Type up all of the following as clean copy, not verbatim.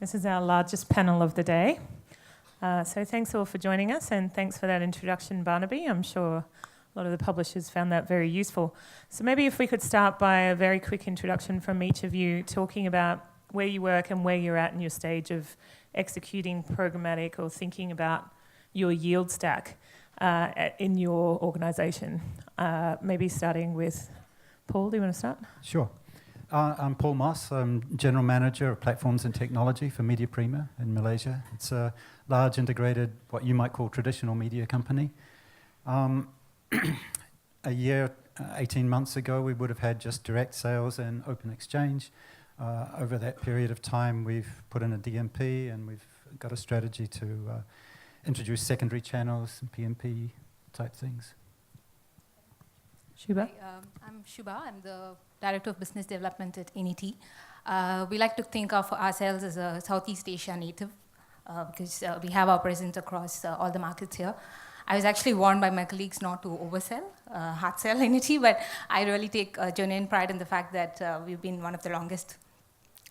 This is our largest panel of the day. So thanks all for joining us, and thanks for that introduction, Barnaby. I'm sure a lot of the publishers found that very useful. So maybe if we could start by a very quick introduction from each of you, talking about where you work and where you're at in your stage of executing programmatic or thinking about your yield stack in your organisation. Maybe starting with Paul, do you want to start? Sure. I'm Paul Moss. I'm General Manager of Platforms and Technology for Media Prima in Malaysia. It's a large integrated, what you might call traditional media company. A year, 18 months ago, we would have had just direct sales and open exchange. Over that period of time, we've put in a DMP and we've got a strategy to introduce secondary channels and PMP type things. Shuba? Hi, I'm Shuba. I'm the Director of Business Development at Innity. We like to think of ourselves as a Southeast Asia native because we have our presence across all the markets here. I was actually warned by my colleagues not to oversell, hard sell Innity, but I really take genuine pride in the fact that we've been one of the longest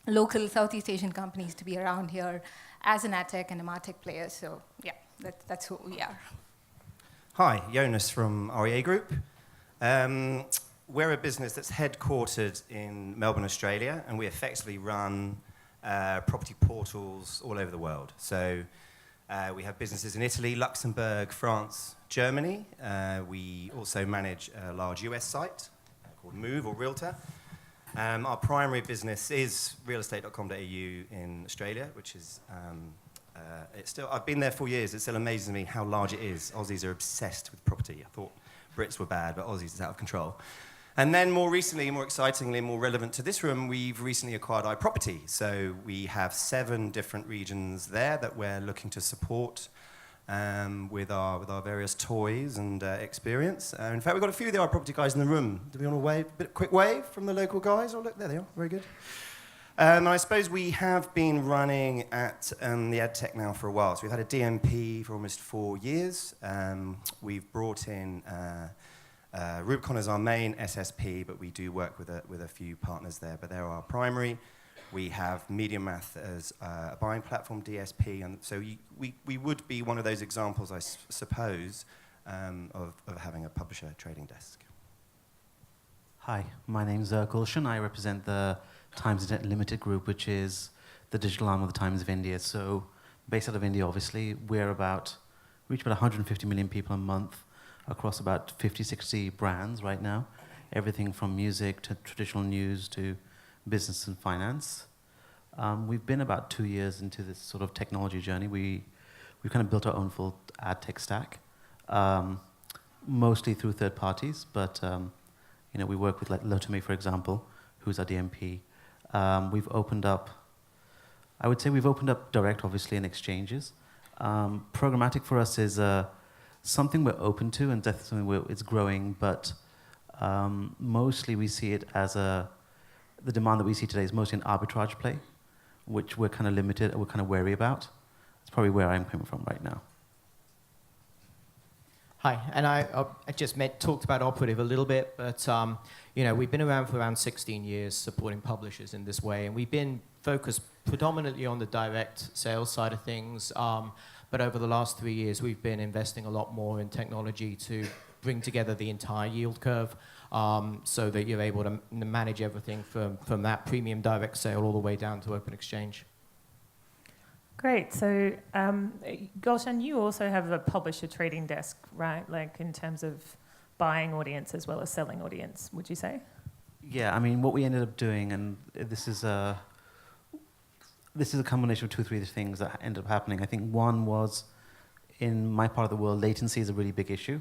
local Southeast Asian companies to be around here as an ad tech and a MarTech player. So yeah, that's who we are. Hi, Jonas from REA Group. We're a business that's headquartered in Melbourne, Australia, and we effectively run property portals all over the world. So we have businesses in Italy, Luxembourg, France, Germany. We also manage a large US site called Move or Realtor. Our primary business is realestate.com.au in Australia, which is it's still. I've been there 4 years. It still amazes me how large it is. Aussies are obsessed with property. I thought Brits were bad, but Aussies is out of control. And then more recently, more excitingly, more relevant to this room, we've recently acquired iProperty. So we have 7 different regions there that we're looking to support with our various toys and experience. In fact, we've got a few of the iProperty guys in the room. Do we want to wave, a quick wave from the local guys? Oh, look, there they are. Very good. I suppose we have been running at the EdTech now for a while. So we've had a DMP for almost 4 years. We've brought in Rubicon as our main SSP, but we do work with a few partners there. But they're our primary. We have MediaMath as a buying platform, DSP, and so we would be one of those examples, I suppose, of having a publisher trading desk. Hi, my name's Gulshan. I represent the Times Internet Limited Group, which is the digital arm of the Times of India. So based out of India, obviously, reach about 150 million people a month across about 50, 60 brands right now. Everything from music to traditional news to business and finance. We've been about 2 years into this sort of technology journey. We've kind of built our own full ad tech stack, mostly through third parties, but we work with like Lotome, for example, who's our DMP. We've opened up direct, obviously, in exchanges. Programmatic for us is something we're open to, and definitely something it's growing, but mostly we see it as the demand that we see today is mostly an arbitrage play, which we're kind of limited, we're kind of wary about. It's probably where I'm coming from right now. Hi, and I just talked about Operative a little bit, but we've been around for around 16 years supporting publishers in this way, and we've been focused predominantly on the direct sales side of things, but over the last 3 years we've been investing a lot more in technology to bring together the entire yield curve so that you're able to manage everything from that premium direct sale all the way down to open exchange. Great. So, Gulshan, you also have a publisher trading desk, right? Like in terms of buying audience as well as selling audience, would you say? Yeah, I mean, what we ended up doing, and this is a combination of 2 or 3 things that ended up happening. I think one was, in my part of the world, latency is a really big issue.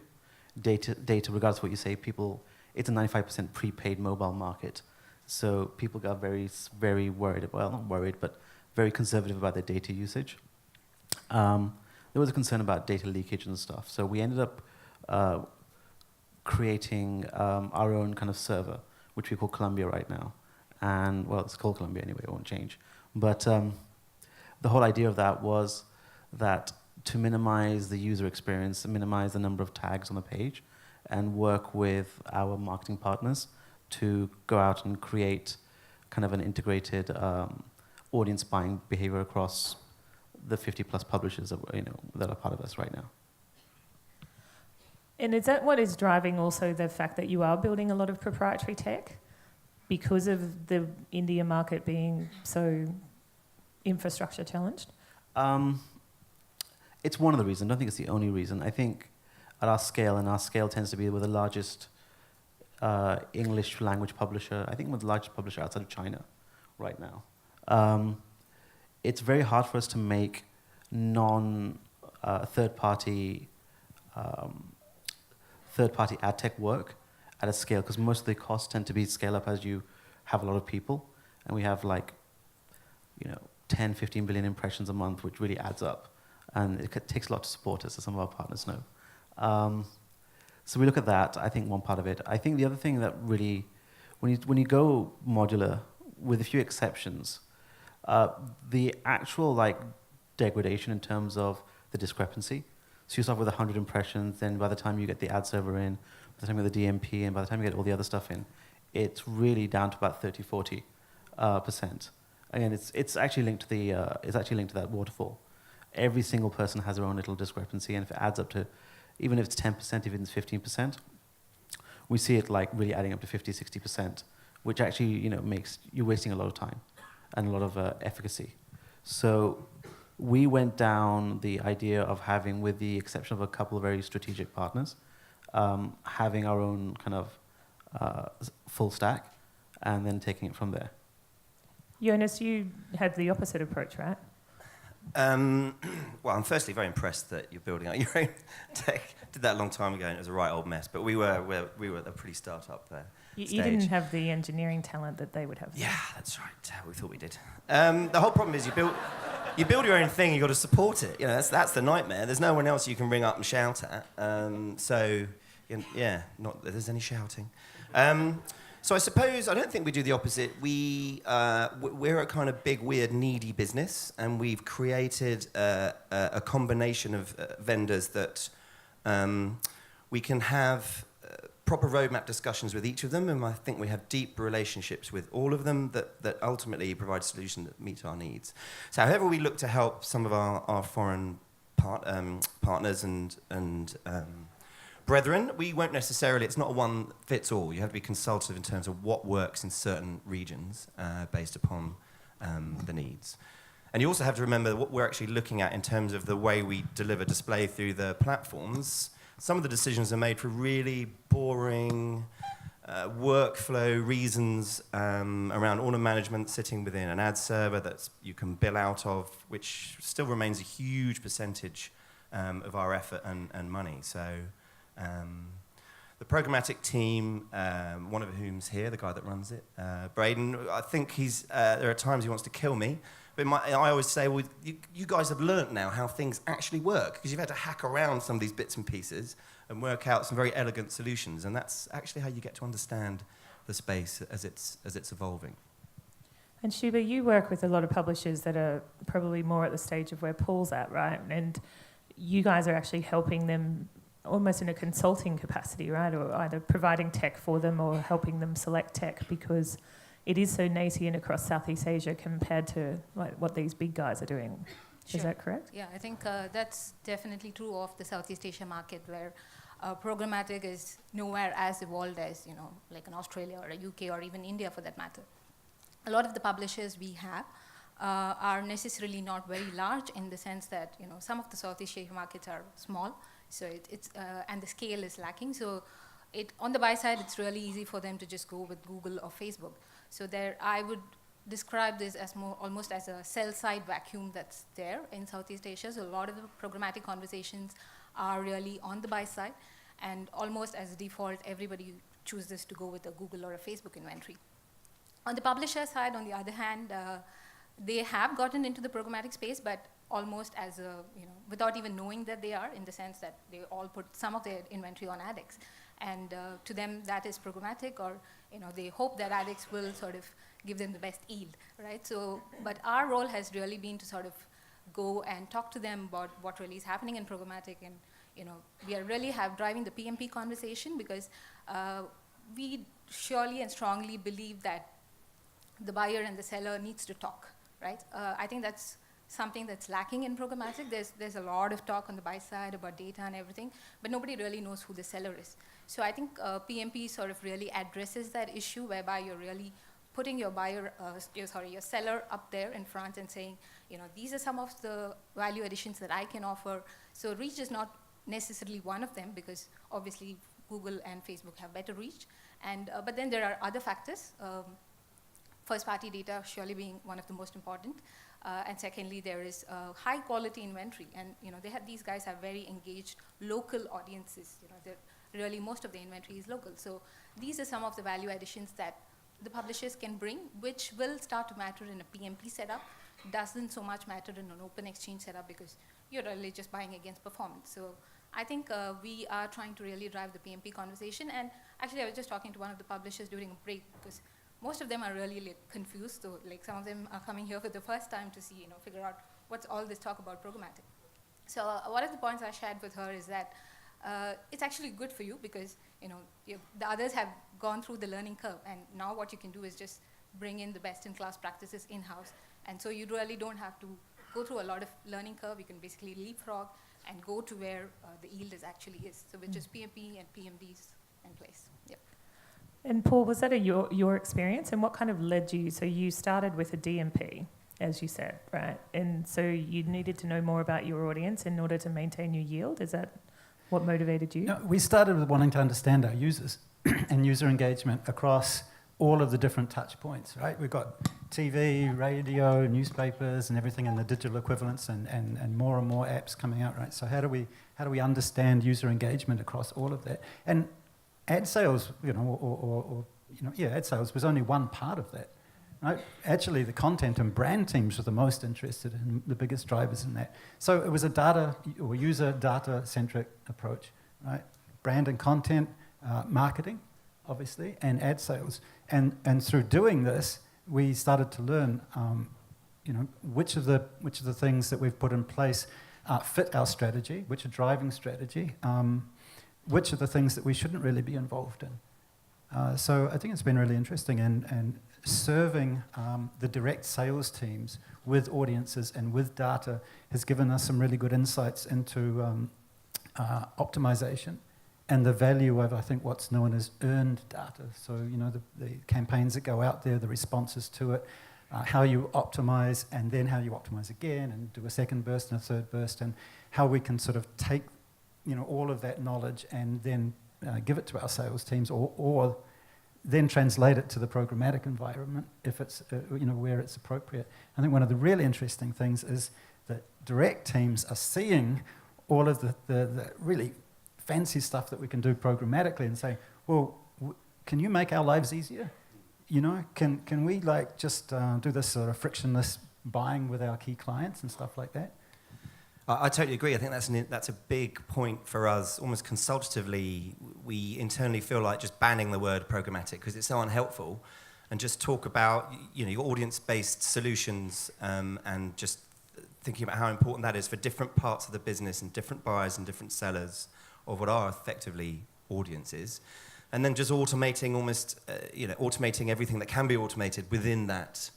Data, regardless of what you say, it's a 95% prepaid mobile market. So people got very, very worried, well, not worried, but very conservative about their data usage. There was a concern about data leakage and stuff. So we ended up creating our own kind of server, which we call Columbia right now. And, well, it's called Columbia anyway, it won't change. But the whole idea of that was that to minimize the user experience, minimize the number of tags on the page, and work with our marketing partners to go out and create kind of an integrated audience buying behavior across the 50+ publishers that are part of us right now. And is that what is driving also the fact that you are building a lot of proprietary tech because of the India market being so infrastructure challenged? It's one of the reasons. I don't think it's the only reason. I think at our scale, and our scale tends to be with the largest English language publisher, I think we're the largest publisher outside of China right now. It's very hard for us to make third-party ad tech work at a scale, because most of the costs tend to be scale up as you have a lot of people, and we have 10, 15 billion impressions a month, which really adds up, and it takes a lot to support us, as some of our partners know. So we look at that. I think one part of it. I think the other thing that really, when you go modular, with a few exceptions, the actual degradation in terms of the discrepancy. So you start with 100 impressions, then by the time you get the ad server in, by the time you get the DMP in, by the time you get all the other stuff in, it's really down to about 30-40%. Again, it's actually linked to that waterfall. Every single person has their own little discrepancy, and if it adds up to, even if it's 10%, even if it's 15%, we see it really adding up to 50-60%, which actually makes you wasting a lot of time and a lot of efficacy. So we went down the idea of having, with the exception of a couple of very strategic partners, having our own kind of full stack, and then taking it from there. Jonas, you had the opposite approach, right? Well, I'm firstly very impressed that you're building out your own tech. Did that a long time ago, and it was a right old mess. But we were at a pretty startup You stage. didn't have the engineering talent that they would have. Yeah, that's right. We thought we did. The whole problem is you build your own thing. You got to support it. That's the nightmare. There's no one else you can ring up and shout at. Not that there's any shouting. So I suppose, I don't think we do the opposite. We're a kind of big, weird, needy business, and we've created a combination of vendors that we can have proper roadmap discussions with each of them, and I think we have deep relationships with all of them that ultimately provide a solution that meets our needs. So however we look to help some of our foreign partners and brethren, we won't necessarily, it's not a one-fits-all. You have to be consultative in terms of what works in certain regions based upon the needs. And you also have to remember what we're actually looking at in terms of the way we deliver display through the platforms. Some of the decisions are made for really boring workflow reasons around order management sitting within an ad server that you can bill out of, which still remains a huge percentage of our effort and money. So the programmatic team, one of whom's here, the guy that runs it, Braden, I think there are times he wants to kill me. But I always say, well, you guys have learnt now how things actually work, because you've had to hack around some of these bits and pieces and work out some very elegant solutions, and that's actually how you get to understand the space as it's evolving. And Shuba, you work with a lot of publishers that are probably more at the stage of where Paul's at, right? And you guys are actually helping them almost in a consulting capacity, right? Or either providing tech for them or helping them select tech, because it is so nascent across Southeast Asia compared to what these big guys are doing. Sure. Is that correct? Yeah, I think that's definitely true of the Southeast Asia market, where programmatic is nowhere as evolved as, like in Australia or a UK or even India for that matter. A lot of the publishers we have are necessarily not very large, in the sense that, some of the Southeast Asia markets are small, so it's and the scale is lacking. So on the buy side, it's really easy for them to just go with Google or Facebook. So I would describe this as almost as a sell-side vacuum that's there in Southeast Asia. So a lot of the programmatic conversations are really on the buy side, and almost as a default, everybody chooses to go with a Google or a Facebook inventory. On the publisher side, on the other hand, they have gotten into the programmatic space, but almost as without even knowing that they are, in the sense that they all put some of their inventory on AdX. And to them, that is programmatic, or they hope that AdX will sort of give them the best yield, right? So, but our role has really been to sort of go and talk to them about what really is happening in programmatic, and we are really driving the PMP conversation, because we surely and strongly believe that the buyer and the seller needs to talk, right? I think that's something that's lacking in programmatic. There's a lot of talk on the buy side about data and everything, but nobody really knows who the seller is. So I think PMP sort of really addresses that issue, whereby you're really putting your your seller up there in front and saying, these are some of the value additions that I can offer. So reach is not necessarily one of them, because obviously Google and Facebook have better reach. And but then there are other factors. First-party data surely being one of the most important. And secondly, there is high-quality inventory. And these guys have very engaged local audiences. Really most of the inventory is local. So these are some of the value additions that the publishers can bring, which will start to matter in a PMP setup. Doesn't so much matter in an open exchange setup, because you're really just buying against performance. So I think we are trying to really drive the PMP conversation. And actually, I was just talking to one of the publishers during a break, because most of them are really confused. So some of them are coming here for the first time to see, figure out what's all this talk about programmatic. So one of the points I shared with her is that it's actually good for you, because the others have gone through the learning curve, and now what you can do is just bring in the best-in-class practices in-house, and so you really don't have to go through a lot of learning curve. You can basically leapfrog and go to where the yield actually is. So with just PMP and PMDs in place. Yep. And Paul, was that your experience, and what kind of led you? So you started with a DMP, as you said, right? And so you needed to know more about your audience in order to maintain your yield. Is that what motivated you? No, we started with wanting to understand our users and user engagement across all of the different touch points, right? We've got TV, radio, newspapers, and everything in the digital equivalents, and more apps coming out, right? So how do we understand user engagement across all of that? And ad sales, ad sales was only one part of that, right? Actually, the content and brand teams were the most interested and the biggest drivers in that. So it was a data or user data-centric approach, right? Brand and content, marketing, obviously, and ad sales. And through doing this, we started to learn, which of the things that we've put in place fit our strategy, which are driving strategy, which are the things that we shouldn't really be involved in. So I think it's been really interesting, and serving the direct sales teams with audiences and with data has given us some really good insights into optimization and the value of, I think, what's known as earned data. So, the campaigns that go out there, the responses to it, how you optimize, and then how you optimize again and do a second burst and a third burst, and how we can sort of take all of that knowledge and then give it to our sales teams, or then translate it to the programmatic environment if it's, where it's appropriate. I think one of the really interesting things is that direct teams are seeing all of the really fancy stuff that we can do programmatically and say, well, can you make our lives easier? Can we just do this sort of frictionless buying with our key clients and stuff like that? I totally agree. I think that's a big point for us. Almost consultatively, we internally feel like just banning the word programmatic because it's so unhelpful, and just talk about your audience-based solutions, and just thinking about how important that is for different parts of the business and different buyers and different sellers of what are effectively audiences, and then just automating automating everything that can be automated within that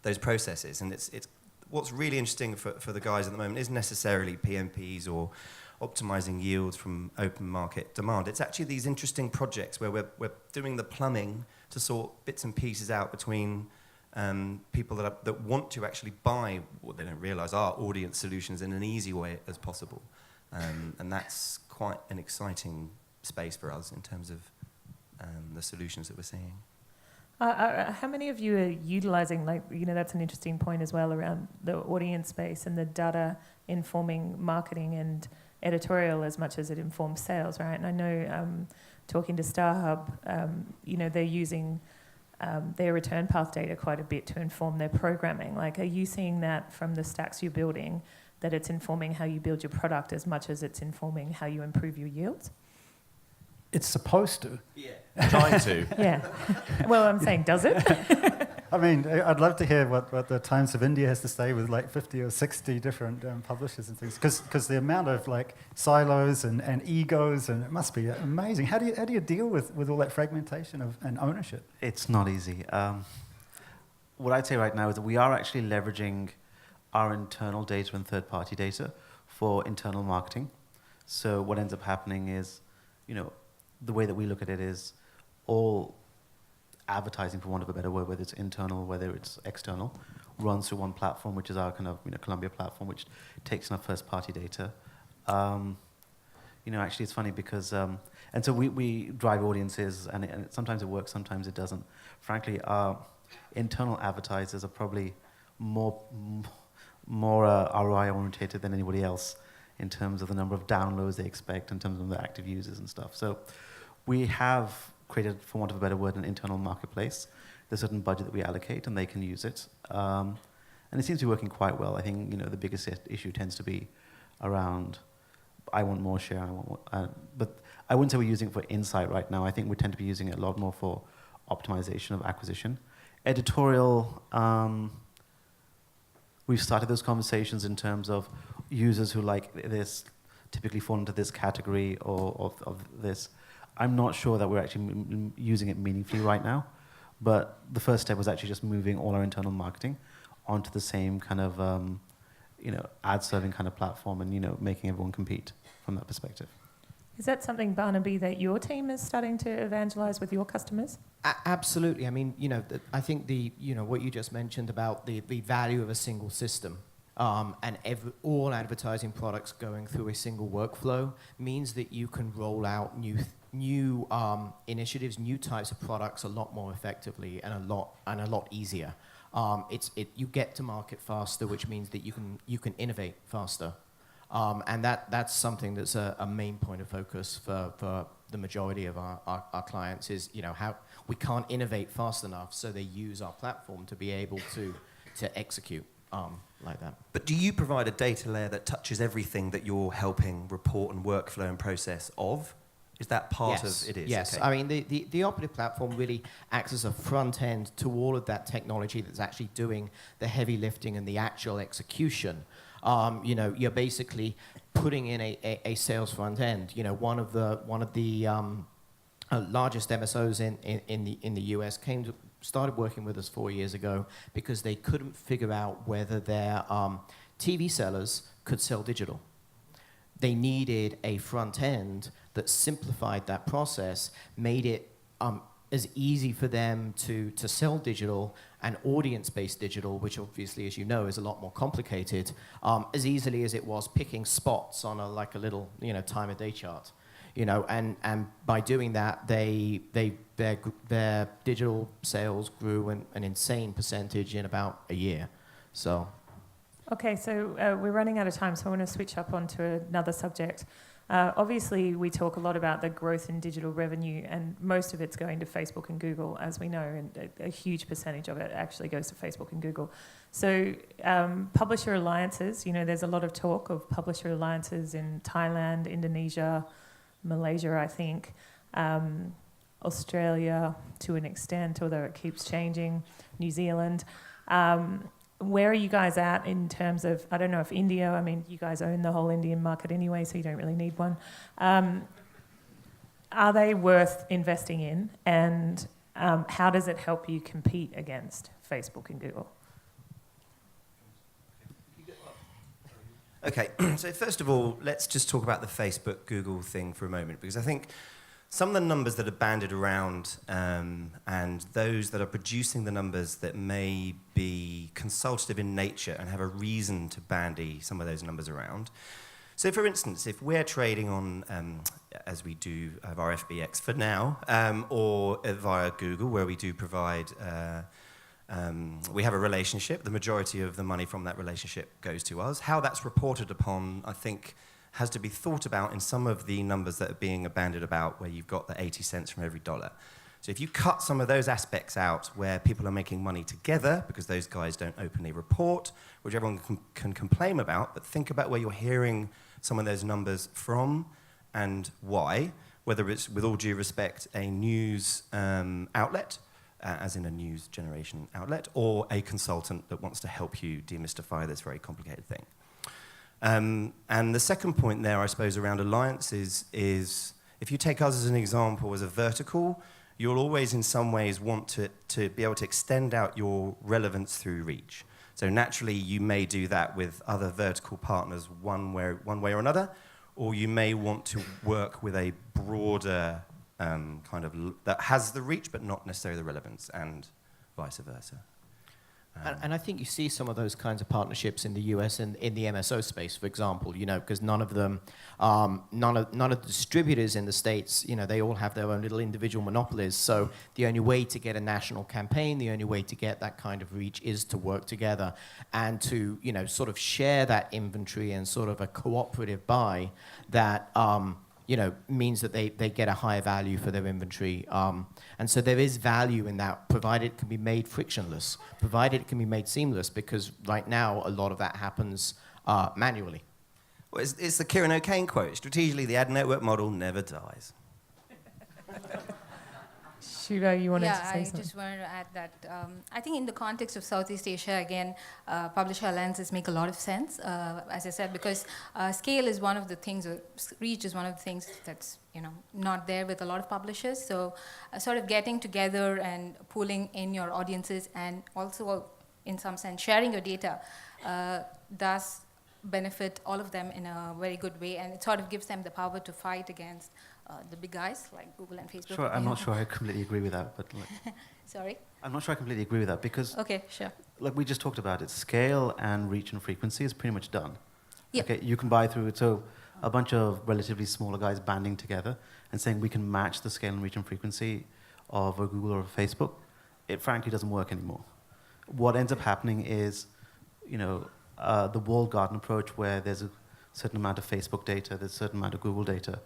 those processes. And it's what's really interesting for the guys at the moment isn't necessarily PMPs or optimizing yields from open market demand. It's actually these interesting projects where we're doing the plumbing to sort bits and pieces out between people that want to actually buy what they don't realize are audience solutions in an easy way as possible. And that's quite an exciting space for us in terms of the solutions that we're seeing. How many of you are utilizing, that's an interesting point as well around the audience space and the data informing marketing and editorial as much as it informs sales, right? And I know, talking to StarHub, they're using their return path data quite a bit to inform their programming. Are you seeing that from the stacks you're building, that it's informing how you build your product as much as it's informing how you improve your yields? It's supposed to. Yeah. Trying to. Yeah. Well, I'm saying, does it? I mean, I'd love to hear what the Times of India has to say with 50 or 60 different publishers and things, because the amount of silos and egos, and it must be amazing. How do you deal with all that fragmentation and ownership? It's not easy. what I'd say right now is that we are actually leveraging our internal data and third-party data for internal marketing. So what ends up happening is, the way that we look at it is all advertising, for want of a better word, whether it's internal, whether it's external, runs through one platform, which is our kind of Columbia platform, which takes in our first-party data. Actually, it's funny because, and so we drive audiences, and sometimes it works, sometimes it doesn't. Frankly, our internal advertisers are probably more ROI orientated than anybody else in terms of the number of downloads they expect, in terms of the active users and stuff. So we have created, for want of a better word, an internal marketplace. There's a certain budget that we allocate, and they can use it. And it seems to be working quite well. I think the biggest issue tends to be around, I want more share, but I wouldn't say we're using it for insight right now. I think we tend to be using it a lot more for optimization of acquisition. Editorial, we've started those conversations in terms of users who like this typically fall into this category or of this. I'm not sure that we're actually using it meaningfully right now, but the first step was actually just moving all our internal marketing onto the same kind of ad-serving kind of platform and making everyone compete from that perspective. Is that something, Barnaby, that your team is starting to evangelize with your customers? Absolutely. I mean, I think what you just mentioned about the value of a single system and all advertising products going through a single workflow means that you can roll out new initiatives, new types of products a lot more effectively and a lot easier. You get to market faster, which means that you can innovate faster. And that's something that's a main point of focus for the majority of our clients is, how we can't innovate fast enough, so they use our platform to be able to execute like that. But do you provide a data layer that touches everything that you're helping report and workflow and process of? Is that part of it? Yes. Okay. I mean, the Operative platform really acts as a front end to all of that technology that's actually doing the heavy lifting and the actual execution. You're basically putting in a sales front end. One of the largest MSOs in the US started working with us 4 years ago because they couldn't figure out whether their TV sellers could sell digital. They needed a front end that simplified that process, made it as easy for them to sell digital and audience-based digital, which obviously, as you know, is a lot more complicated, as easily as it was picking spots on a little time of day chart. And by doing that, their digital sales grew an insane percentage in about a year. So. Okay, so we're running out of time, so I want to switch up onto another subject. Obviously, we talk a lot about the growth in digital revenue, and most of it's going to Facebook and Google, as we know, and a huge percentage of it actually goes to Facebook and Google. So publisher alliances, there's a lot of talk of publisher alliances in Thailand, Indonesia, Malaysia, I think, Australia to an extent, although it keeps changing, New Zealand. Where are you guys at in terms of, I don't know if India, I mean, you guys own the whole Indian market anyway, so you don't really need one. Are they worth investing in? And how does it help you compete against Facebook and Google? Okay, so first of all, let's just talk about the Facebook, Google thing for a moment, because I think some of the numbers that are banded around and those that are producing the numbers that may be consultative in nature and have a reason to bandy some of those numbers around. So for instance, if we're trading on, as we do of our FBX for now, or via Google, where we do provide, we have a relationship, the majority of the money from that relationship goes to us. How that's reported upon, I think, has to be thought about in some of the numbers that are being bandied about, where you've got the 80 cents from every dollar. So if you cut some of those aspects out where people are making money together, because those guys don't openly report, which everyone can complain about, but think about where you're hearing some of those numbers from and why, whether it's, with all due respect, a news outlet, as in a news generation outlet, or a consultant that wants to help you demystify this very complicated thing. And the second point there, I suppose, around alliances is if you take us as an example as a vertical, you'll always in some ways want to be able to extend out your relevance through reach. So naturally, you may do that with other vertical partners one way or another, or you may want to work with a broader that has the reach but not necessarily the relevance, and vice versa. And I think you see some of those kinds of partnerships in the US and in the MSO space, for example, because none of the distributors in the States, they all have their own little individual monopolies. So the only way to get a national campaign, the only way to get that kind of reach is to work together and to, sort of share that inventory and sort of a cooperative buy that, means that they get a higher value for their inventory. And so there is value in that, provided it can be made frictionless, provided it can be made seamless, because right now a lot of that happens manually. Well, it's the Kieran O'Kane quote, strategically the ad network model never dies. Shuba, you wanted to say I something? just wanted to add that I think in the context of Southeast Asia, again, publisher alliances make a lot of sense, as I said, because scale is one of the things, or reach is one of the things that's not there with a lot of publishers. So sort of getting together and pooling in your audiences and also, in some sense, sharing your data does benefit all of them in a very good way, and it sort of gives them the power to fight against the big guys like Google and Facebook. Sure, I'm not sure I completely agree with that, but Sorry? I'm not sure I completely agree with that because, Okay, sure. like we just talked about it, scale and reach and frequency is pretty much done. Yeah. Okay, you can buy through it. So a bunch of relatively smaller guys banding together and saying we can match the scale and reach and frequency of a Google or a Facebook, it frankly doesn't work anymore. What ends up happening is, the walled garden approach where there's a certain amount of Facebook data, there's a certain amount of Google data,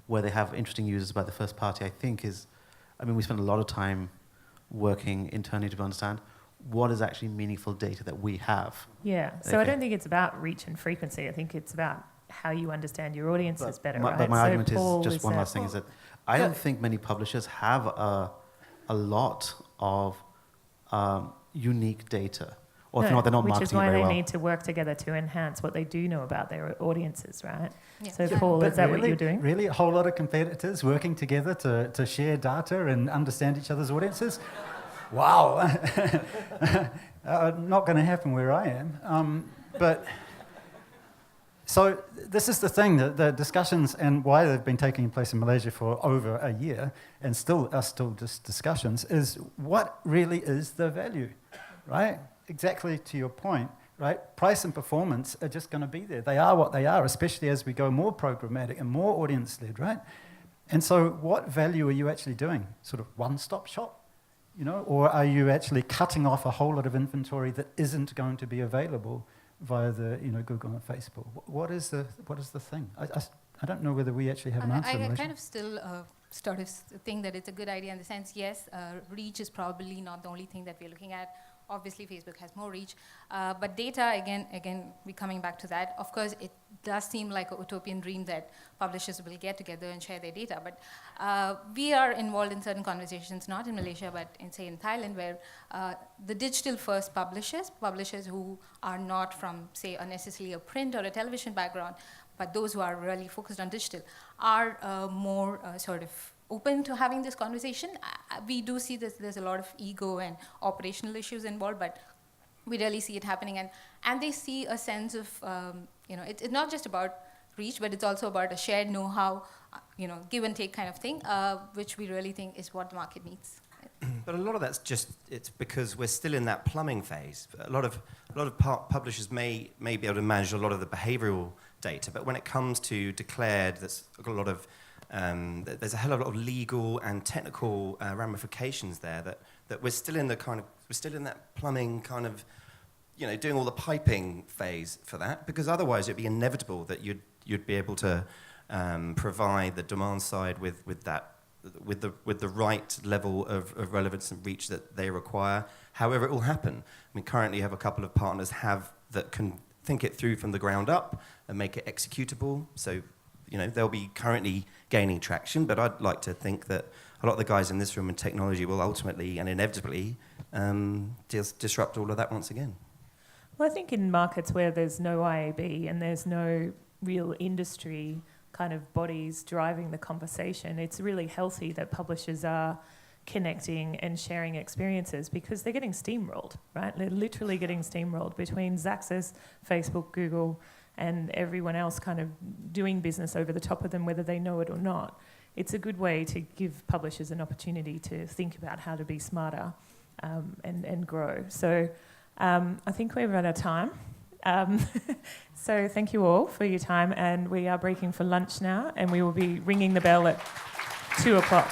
where they have interesting users by the first party, I think we spend a lot of time working internally to understand what is actually meaningful data that we have. Yeah, so I don't think it's about reach and frequency. I think it's about how you understand your audiences better, right? But my argument Paul, is just one last thing, is that I don't think many publishers have a lot of unique data. Or if not, they're not marketing which is why very they well. need to work together to enhance what they do know about their audiences, right? Yeah. So, Yeah. Paul, But is that really, what you're doing? Really, a whole lot of competitors working together to share data and understand each other's audiences? Wow. Not going to happen where I am. So this is the thing, the discussions and why they've been taking place in Malaysia for over a year and still just discussions, is what really is the value, right? Exactly to your point, right? Price and performance are just going to be there. They are what they are, especially as we go more programmatic and more audience-led, right? And so what value are you actually doing? Sort of one-stop shop, or are you actually cutting off a whole lot of inventory that isn't going to be available via the Google and Facebook? What is the thing? I don't know whether we actually have an answer. I kind of still sort of think that it's a good idea in the sense, yes, reach is probably not the only thing that we're looking at. Obviously, Facebook has more reach. But data, again, we're coming back to that. Of course, it does seem like a utopian dream that publishers will get together and share their data. But we are involved in certain conversations, not in Malaysia, but in Thailand, where the digital-first publishers who are not from, say, necessarily a print or a television background, but those who are really focused on digital, are more sort of open to having this conversation. We do see that there's a lot of ego and operational issues involved, but we really see it happening. And they see a sense of, it's not just about reach, but it's also about a shared know-how, give and take kind of thing, which we really think is what the market needs. But a lot of that's it's because we're still in that plumbing phase. A lot of publishers may be able to manage a lot of the behavioral data, but when it comes to declared, there's a lot of there's a hell of a lot of legal and technical ramifications there that we're still in that plumbing kind of, doing all the piping phase for that, because otherwise it'd be inevitable that you'd be able to provide the demand side with the right level of relevance and reach that they require. However, it will happen. I mean, currently you have a couple of partners that can think it through from the ground up and make it executable. So, they'll be currently gaining traction, but I'd like to think that a lot of the guys in this room in technology will ultimately and inevitably disrupt all of that once again. Well, I think in markets where there's no IAB and there's no real industry kind of bodies driving the conversation. It's really healthy that publishers are connecting and sharing experiences because they're getting steamrolled, right? They're literally getting steamrolled between Xaxis, Facebook, Google, and everyone else kind of doing business over the top of them, whether they know it or not. It's a good way to give publishers an opportunity to think about how to be smarter and grow. So I think we've run out of time. So thank you all for your time, and we are breaking for lunch now, and we will be ringing the bell at 2 o'clock.